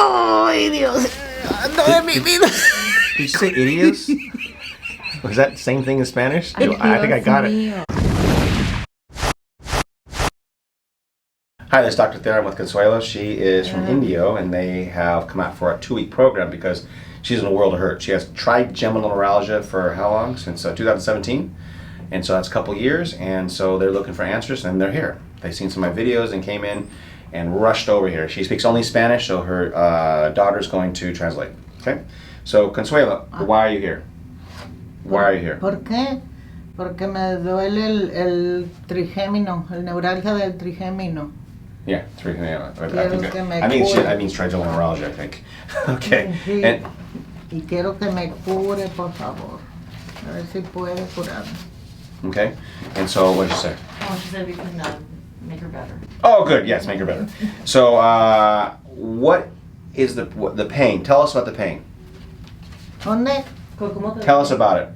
¡Ay, Dios! ¡Ando de mi vida! Did you say idiots? Was that the same thing in Spanish? I think I got it. Hi, this is Dr. Thera with Consuelo. She is from Indio, and they have come out for a 2-week program because she's in a world of hurt. She has trigeminal neuralgia for how long? Since 2017. And so that's a couple years, and so they're looking for answers, and they're here. They've seen some of my videos and came in and rushed over here. She speaks only Spanish, so her daughter's going to translate. Okay? So, Consuelo, why are you here? Why are you here? ¿Por qué? Porque me duele el trigémino, el neuralgia del trigémino. Yeah, Quiero que me I mean, cure. that means trigeminal neuralgia, I think. Okay. Sí. And, Y quiero que me cure, por favor. A ver si puede curarme. okay. And so, what did you say? Oh, she said we can make her better. Oh, good. Yes, make her better. So, what is the pain? Tell us about the pain. ¿Dónde? ¿Cómo te Tell us about it.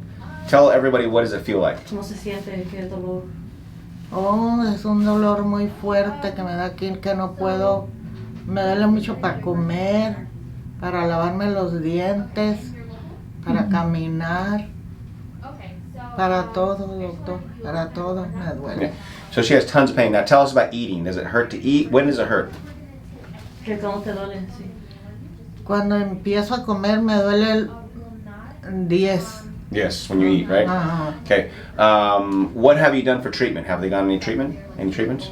Tell everybody what does it feel like. ¿Cómo se siente? ¿Qué dolor? Oh, es un dolor muy fuerte que me da aquí, que no puedo. Me duele mucho para comer, para lavarme los dientes, para caminar, para todo, doctor, para todo me duele. Yeah. So she has tons of pain. Now tell us about eating. Does it hurt to eat? When does it hurt? ¿Cómo te duele? Sí. Cuando empiezo a comer me duele el 10. Yes, when you eat, right? Ajá. Okay. What have you done for treatment? Have they gotten any treatment? Any treatments?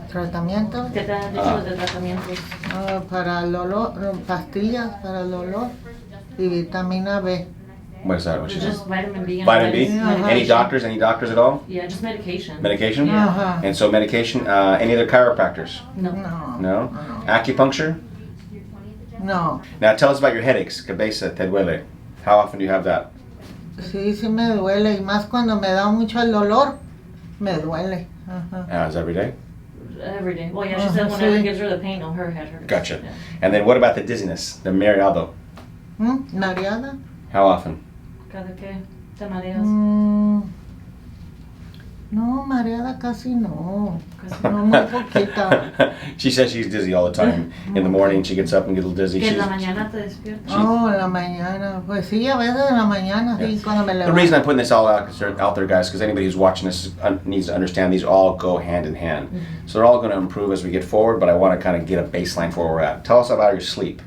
¿Tratamiento? ¿Qué te han dicho de tratamientos? Para el dolor, pastillas para el dolor y vitamina B. What is that? What she said? Just vitamin B. And Vitamin B? Uh-huh. Any doctors? Any doctors at all? Yeah, just medication. Medication? Yeah. Ajá. And so medication. Any other chiropractors? No. No. No. Acupuncture? No. Now tell us about your headaches. Cabeza te duele. How often do you have that? Sí, sí me duele y más cuando me da mucho el dolor, me duele. Ajá. Is every day? Every day. Well, yeah, she said whenever Sí. it gives her the pain, no, her head hurts. Gotcha. Yeah. And then what about the dizziness? The mareado? ¿Mareada? How often? ¿Cada qué te mareas? No, mareada casi no. No, muy poquita. She says she's dizzy all the time. In the morning she gets up and gets a little dizzy. ¿Que en la She's- mañana te despiertas? Oh, en la mañana. Pues sí, a veces en la mañana, sí, cuando me The levanto. reason I'm putting this all out there, guys, because anybody who's watching this needs to understand these all go hand in hand. So they're all going to improve as we get forward, but I want to kind of get a baseline for where we're at. Tell us about your sleep.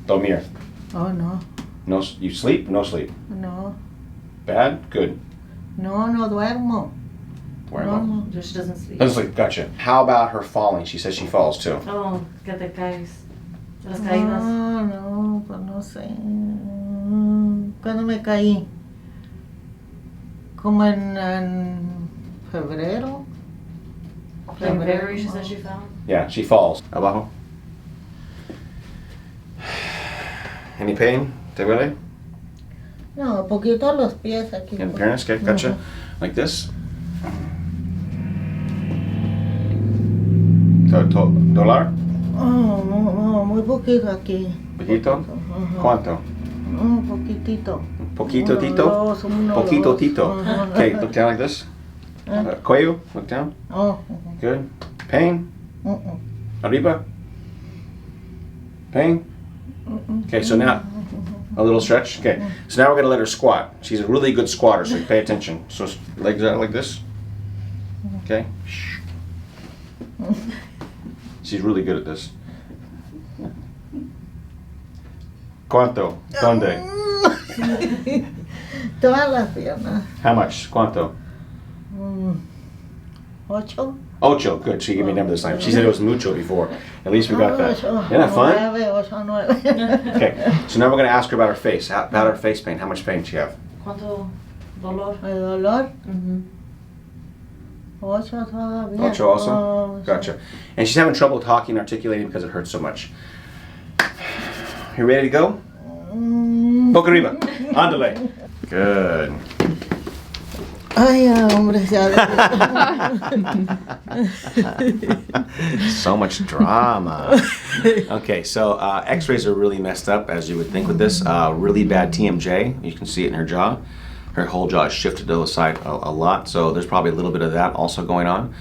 Domir. Oh, no, No, you sleep? No sleep. no. Bad? Good. No, no duermo. Where No, am no. She doesn't sleep. I? Doesn't sleep. Gotcha. How about her falling? She says she falls too. Oh, que te caes. Las caídas. No, no, pues no sé. ¿Cuándo me caí? Como en febrero. In February, she said she fell. Yeah, she falls. Abajo. Any pain? Te duele? No, poquito los pies aquí. In fairness, okay, gotcha. Like this. ¿Dólar? Oh, no, no, muy poquito aquí. ¿Poquito? Ajá. ¿Cuánto? Un poquitito. Poquito, Uno, tito? dos, uno, Poquito, dos. tito. Ajá. Okay, look down like this. Cuello, look down. Oh, Good. Pain? Arriba? Pain? Okay, so now, a little stretch. Okay, so now we're going to let her squat. She's a really good squatter, so pay attention. So legs out like this. Okay. She's really good at this. ¿Cuánto? ¿Dónde? todas las piernas. How much? ¿Cuánto? 8. Ocho. Good. She gave me a number this time. She said it was mucho before. At least we got that. Isn't that fun? 9. Okay. So now we're going to ask her about her face. How, about her face pain. How much pain does she have? ¿Cuánto dolor? El dolor. Mhm. 8 todavía. Ocho also? Oh, Gotcha. And she's having trouble talking, articulating because it hurts so much. You ready to go? Boca arriba. Ándale. Good. Ay, hombre, ya. So much drama. Okay, so x-rays are really messed up, as you would think with this. Really bad TMJ. You can see it in her jaw. Her whole jaw is shifted to the side a lot, so there's probably a little bit of that also going on.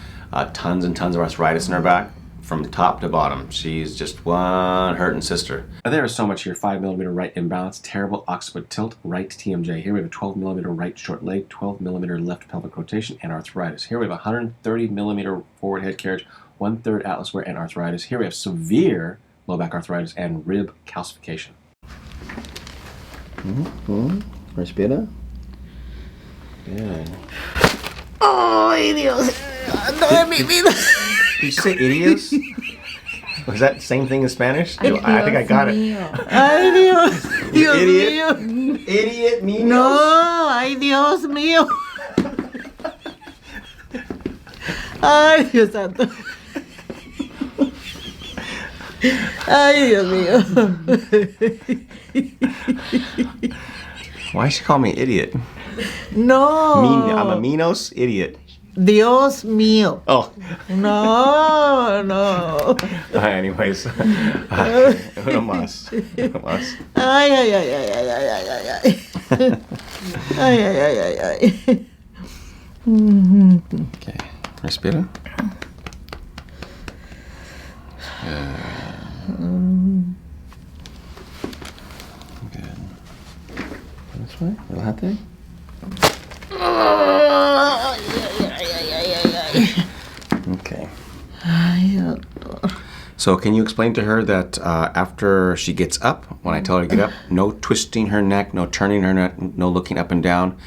Tons and tons of arthritis in her back. from top to bottom. She's just one hurting sister. There is so much here. 5mm right imbalance, terrible occiput tilt, right TMJ. Here we have a 12mm right short leg, 12mm left pelvic rotation, and arthritis. Here we have 130mm forward head carriage, 1/3 atlas wear, and arthritis. Here we have severe low back arthritis and rib calcification. Respira. Good. Ay, Dios. No, mi vida. Did you say idiots? Was that the same thing in Spanish? I think I got it. Ay, Dios. Dios Idiot. mío. Idiot, niños. No, ay, Dios mío. Ay, Dios santo. Ay, Dios mío. Why she call me idiot? No. I'm a menos idiot. Dios mío. Oh. No, no. Anyways. Uno más. Uno más. Ay, ay, ay, ay, ay, ay, ay, ay, ay. Ay, ay, ay, ay, ay. Okay. Respira. Good. This way. Relájate. Ay, ay, ay, ay, ay, ay. Okay. Ay, doctor. So can you explain to her that after she gets up, when I tell her to get up, no twisting her neck, no turning her neck, no looking up and down,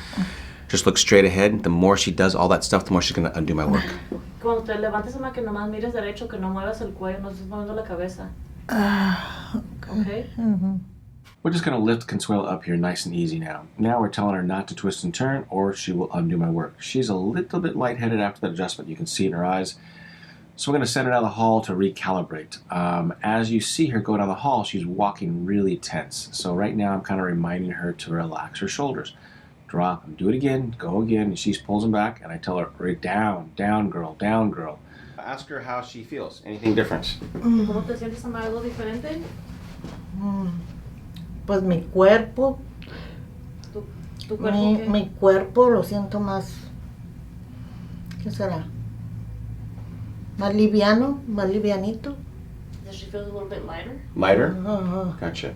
just look straight ahead. The more she does all that stuff, the more she's going to undo my work. Cuando te levantes, ama, que nomás mires derecho, que no muevas el cuello, no estés moviendo la cabeza. Okay? We're just going to lift Consuelo up here nice and easy now. Now we're telling her not to twist and turn or she will undo my work. She's a little bit lightheaded after that adjustment. You can see it in her eyes. So we're going to send her down the hall to recalibrate. As you see her go down the hall, she's walking really tense. So right now I'm kind of reminding her to relax her shoulders. Drop them, do it again, go again, and she pulls them back, and I tell her, right down, down girl, down girl. Ask her how she feels. Anything different? ¿Cómo te sientes, ama? ¿Algo diferente? Pues mi cuerpo, ¿Tu cuerpo qué? mi cuerpo lo siento más, ¿qué será? Más liviano, más livianito. Does she feel a little bit lighter? Lighter? Ajá. Gotcha.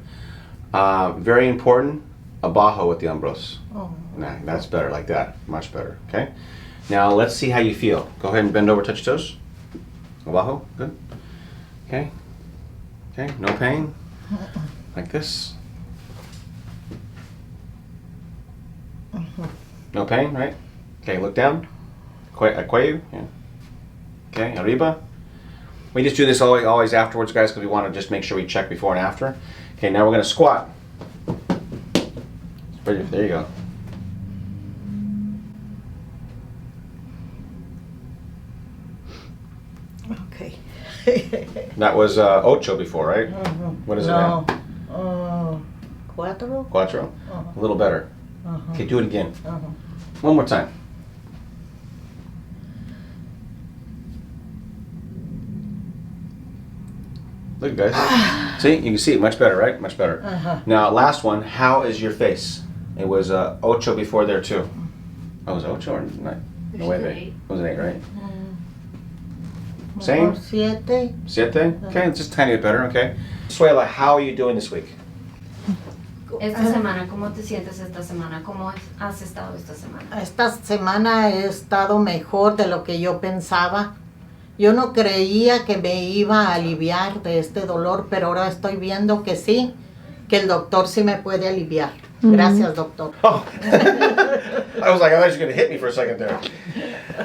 Very important, abajo with the hombros. Oh. Nah, that's better, like that. Much better, okay? Now let's see how you feel. Go ahead and bend over, touch your toes. Abajo, good. Okay. Okay, no pain. Like this. No pain, right? Okay, look down. Cuello, yeah. Okay, arriba. We just do this always afterwards, guys, because we want to just make sure we check before and after. Okay, now we're going to squat. There you go. Okay. That was ocho before, right? What is it now? Cuatro. Cuatro? A little better. Okay, do it again. Uh-huh. One more time. Look, guys. See, you can see it much better, right? Much better. Uh-huh. Now, last one. How is your face? It was ocho before there too. Oh, was it ocho or nine? No way, Eight. it was an 8, right? Same? Mejor siete. Siete? Okay, it's just a tiny bit better. Okay. Suela, how are you doing this week? Esta semana, ¿cómo te sientes esta semana? ¿Cómo has estado esta semana? Esta semana he estado mejor de lo que yo pensaba. Yo no creía que me iba a aliviar de este dolor, pero ahora estoy viendo que sí, que el doctor sí me puede aliviar. Gracias, doctor. Oh. I was like, I thought she was going to hit me for a second there.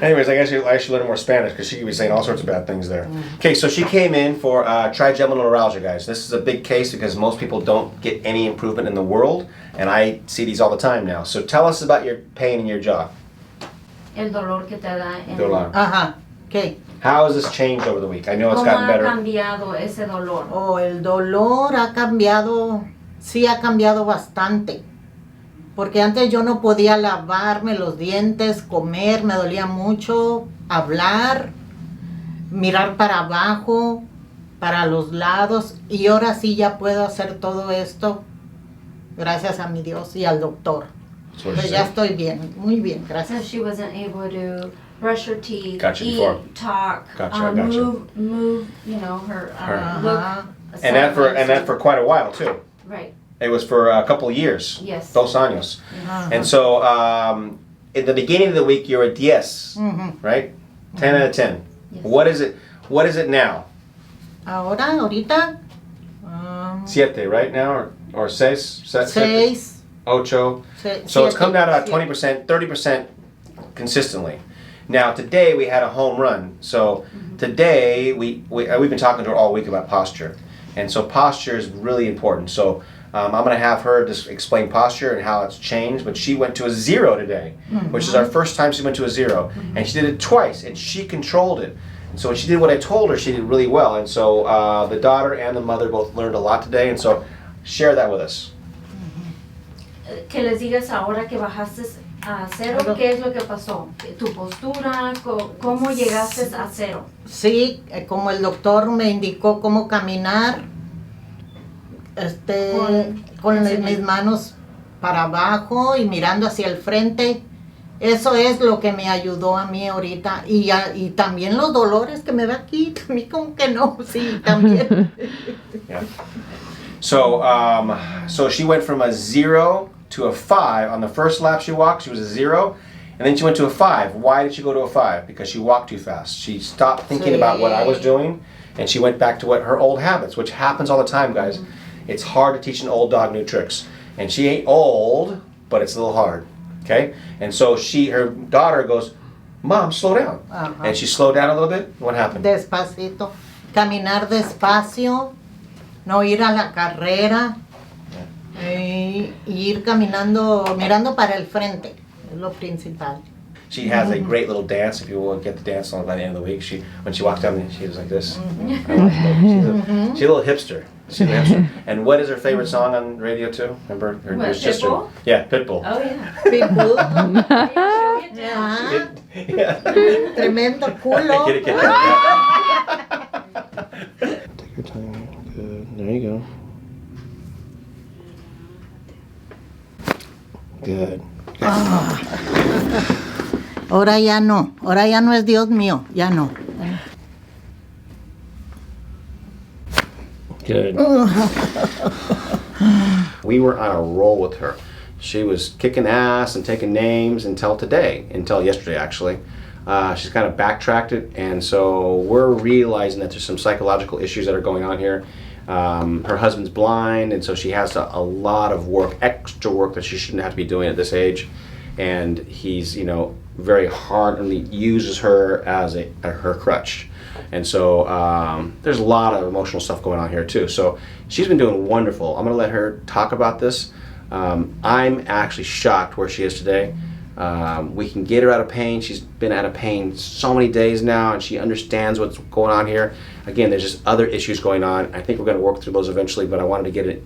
Anyways, I guess I should learn more Spanish because she could be saying all sorts of bad things there. Okay, so she came in for trigeminal neuralgia, guys. This is a big case because most people don't get any improvement in the world, and I see these all the time now. So tell us about your pain in your jaw. El dolor que te da en... Dolor. Ajá, ¿qué? How has this changed over the week? I know it's ¿Cómo gotten ha better. cambiado ese dolor? Oh, el dolor ha cambiado, sí ha cambiado bastante. Porque antes yo no podía lavarme los dientes, comer, me dolía mucho, hablar, mirar para abajo, para los lados. Y ahora sí ya puedo hacer todo esto, gracias a mi Dios y al doctor. That's what Pero she ya said. estoy bien, muy bien, So gracias. she wasn't able to brush her teeth, Gotcha, eat, before. talk, Gotcha. move, you know, her look. And that for quite a while too. Right. It was for a couple of years. Yes. 2 años. And so in the beginning of the week you're a 10, right? 10 out of 10. Yes. What is it now? Ahorita, 7, right now? Or 6? 6. 8. So it's come down to about 20%, 30% consistently. Now today we had a home run. So today we've been talking to her all week about posture. And so posture is really important. So I'm going to have her just explain posture and how it's changed. But she went to a 0 today, which is our first time she went to a 0. And she did it twice, and she controlled it. And so when she did what I told her, she did really well. And so the daughter and the mother both learned a lot today. And so share that with us. Que les digas ahora que bajaste a 0, ¿qué es lo que pasó? ¿Tu postura? ¿Cómo llegaste a 0? Sí, como el doctor me indicó cómo caminar, con mis manos para abajo y mirando hacia el frente. Eso es lo que me ayudó a mí ahorita. Y también los dolores que me da aquí, a mí como que no, sí, también. Yeah. So she went from a 0 to a 5. On the first lap she walked, she was a 0. And then she went to a 5. Why did she go to a 5? Because she walked too fast. She stopped thinking about what I was doing, and she went back to her old habits, which happens all the time, guys. It's hard to teach an old dog new tricks. And she ain't old, but it's a little hard. Okay? And so her daughter goes, Mom, slow down. And she slowed down a little bit. What happened? Despacito. Caminar despacio, no ir a la carrera, y ir caminando, mirando para el frente, es lo principal. She has a great little dance. If you will get the dance on by the end of the week, when she walks down, she was like this. She's a little hipster. She's a hipster. And what is her favorite song on radio too? Remember her sister? Pitbull? Yeah, Pitbull. Oh, yeah. Pitbull. Yeah. Tremendo culo. Get it. Yeah. Take your time. Good. There you go. Good. Ahora ya no es Dios mío, ya no. Good. We were on a roll with her. She was kicking ass and taking names until yesterday actually. She's kind of backtracked it, and so we're realizing that there's some psychological issues that are going on here. Her husband's blind, and so she has a lot of work, extra work that she shouldn't have to be doing at this age. And he's, very hard and uses her as her crutch. And so there's a lot of emotional stuff going on here too. So she's been doing wonderful. I'm going to let her talk about this. I'm actually shocked where she is today. We can get her out of pain. She's been out of pain so many days now, and she understands what's going on here. Again, there's just other issues going on. I think we're going to work through those eventually, but I wanted to get it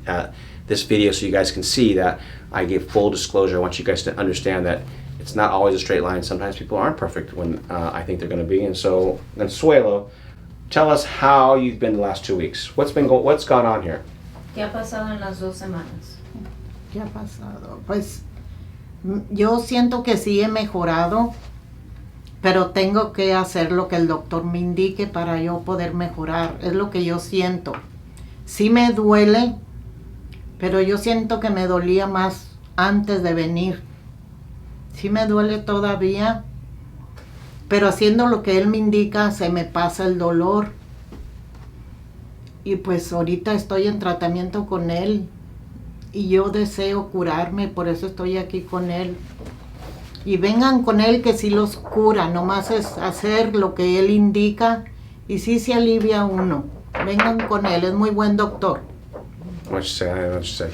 this video so you guys can see that I give full disclosure. I want you guys to understand that it's not always a straight line. Sometimes people aren't perfect when I think they're going to be. And so, Consuelo, tell us how you've been the last 2 weeks. What's gone on here? ¿Qué ha pasado en las 2 semanas? ¿Qué ha pasado? Pues yo siento que sí he mejorado, pero tengo que hacer lo que el doctor me indique para yo poder mejorar. Es lo que yo siento. Sí me duele, pero yo siento que me dolía más antes de venir. Sí me duele todavía, pero haciendo lo que él me indica se me pasa el dolor. Y pues ahorita estoy en tratamiento con él y yo deseo curarme, por eso estoy aquí con él. Y vengan con él que sí los cura, nomás es hacer lo que él indica y sí se alivia uno. Vengan con él, es muy buen doctor. What you say? I don't know what you say.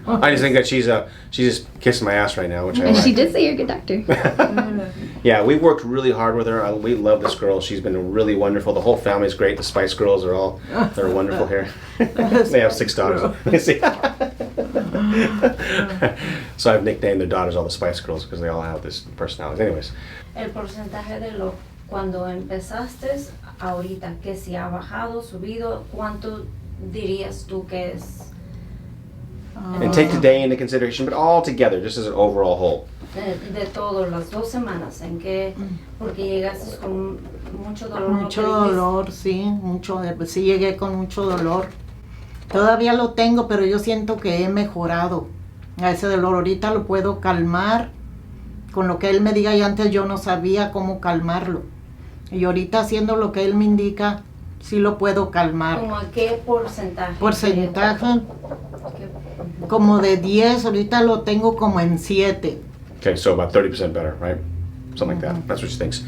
I just think that she's just kissing my ass right now, which I And like. she did say you're a good doctor. Yeah, we worked really hard with her. We love this girl. She's been really wonderful. The whole family's great. The Spice Girls they're wonderful here. They have 6 daughters. See? So I've nicknamed their daughters all the Spice Girls because they all have this personality. Anyways. El porcentaje de cuando empezaste ahorita, que si ha bajado, subido, ¿cuánto dirías tú que es? And take today into consideration, but all together, just as an overall whole. De todo, las 2 semanas, ¿en qué? Porque llegaste con mucho dolor. Mucho ¿no te dijiste? dolor, sí llegué con mucho dolor. Todavía lo tengo, pero yo siento que he mejorado a ese dolor. Ahorita lo puedo calmar con lo que él me diga, y antes yo no sabía cómo calmarlo. Y ahorita haciendo lo que él me indica, sí lo puedo calmar. ¿Cómo a qué porcentaje? Porcentaje ¿Qué- como de 10, ahorita lo tengo como en 7. Okay, so about 30% better, right? Something like that. That's what she thinks.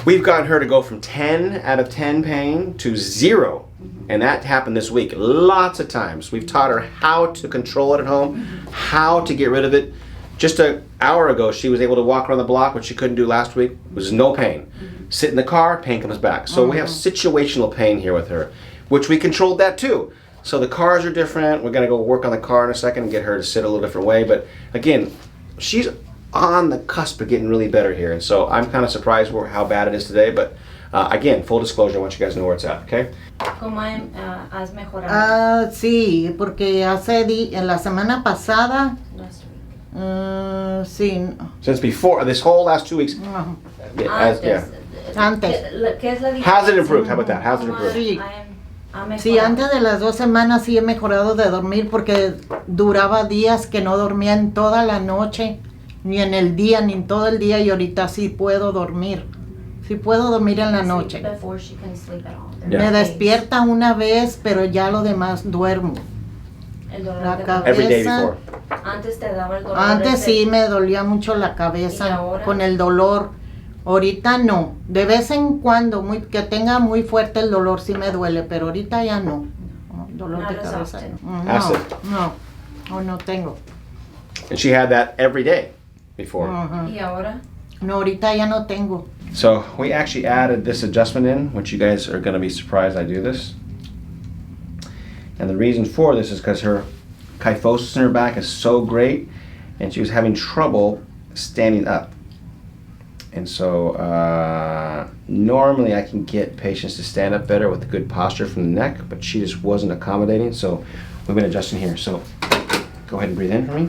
We've gotten her to go from 10 out of 10 pain to 0. And that happened this week. Lots of times. We've taught her how to control it at home, how to get rid of it. Just an hour ago, she was able to walk around the block, which she couldn't do last week. It was no pain. Sit in the car, pain comes back. So we have situational pain here with her, which we controlled that too. So the cars are different. We're going to go work on the car in a second and get her to sit a little different way. But again, she's on the cusp of getting really better here. And so I'm kind of surprised how bad it is today. But again, full disclosure, I want you guys to know where it's at, okay? ¿Cómo has mejorado? Sí, porque en la semana pasada, Last week. sí, Since before, this whole last 2 weeks, no, Antes. ¿Qué es la diferencia? Has it improved? How about that? Has it ¿Cómo improved? Sí. ha mejorado? sí, antes de las 2 semanas sí he mejorado de dormir, porque duraba días que no dormía en toda la noche, ni en el día, ni en todo el día, y ahorita sí puedo dormir. Sí puedo dormir en la noche. Before she couldn't sleep at all. Yeah. Me despierta una vez, pero ya lo demás duermo. El dolor La de cabeza. Every day before. Antes te daba el dolor. Antes ese- sí me dolía mucho la ¿Y cabeza ahora? con el dolor. Ahorita no. De vez en cuando, que tenga muy fuerte el dolor sí me duele, pero ahorita ya no. Dolor de Not as cabeza. often. No, Acid. no tengo. And she had that every day before. Ajá. ¿Y ahora? No, ahorita ya no tengo. So we actually added this adjustment in, which you guys are going to be surprised I do this. And the reason for this is because her kyphosis in her back is so great, and she was having trouble standing up. And so normally I can get patients to stand up better with good posture from the neck, but she just wasn't accommodating, so we've been adjusting here. So go ahead and breathe in for me.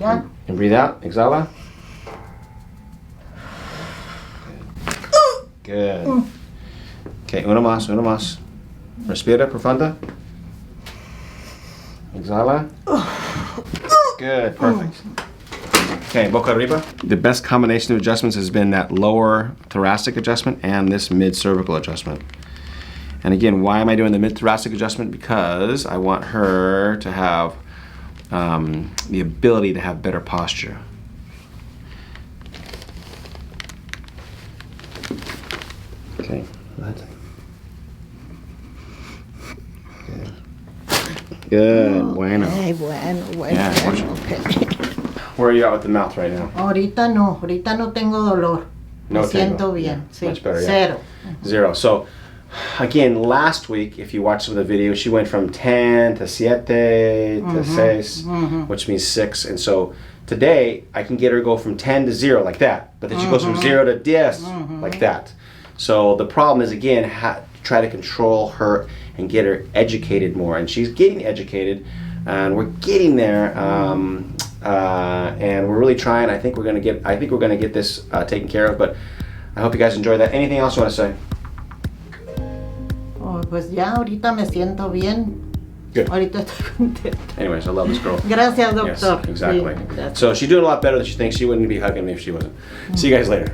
¿Ya? And breathe out. Exhala. Good. Okay, uno más, uno más. Respira profunda. Exhala. Good, perfect. Okay, boca arriba. The best combination of adjustments has been that lower thoracic adjustment and this mid-cervical adjustment. And again, why am I doing the mid-thoracic adjustment? Because I want her to have the ability to have better posture. Okay. Good. Bueno. Ay, bueno, Yeah, bueno, ok. Where are you at with the mouth right now? Ahorita no tengo dolor. No Me siento tengo. bien, sí. Much better, yeah. 0. 0. So, again, last week, if you watched some of the videos, she went from 10 to 7 to 6, which means 6. And so today, I can get her to go from 10 to 0 like that. But then she goes from 0 to 10 like that. So the problem is, again, try to control her and get her educated more. And she's getting educated, and we're getting there. And we're really trying. I think we're gonna get this taken care of. But I hope you guys enjoyed that. Anything else you want to say? Oh, pues ya ahorita me siento bien. Good. Ahorita estoy contenta. Anyways, I love this girl. Gracias, Yes, doctor. exactly. Sí, gracias. So she's doing a lot better than she thinks. She wouldn't be hugging me if she wasn't. See you guys later.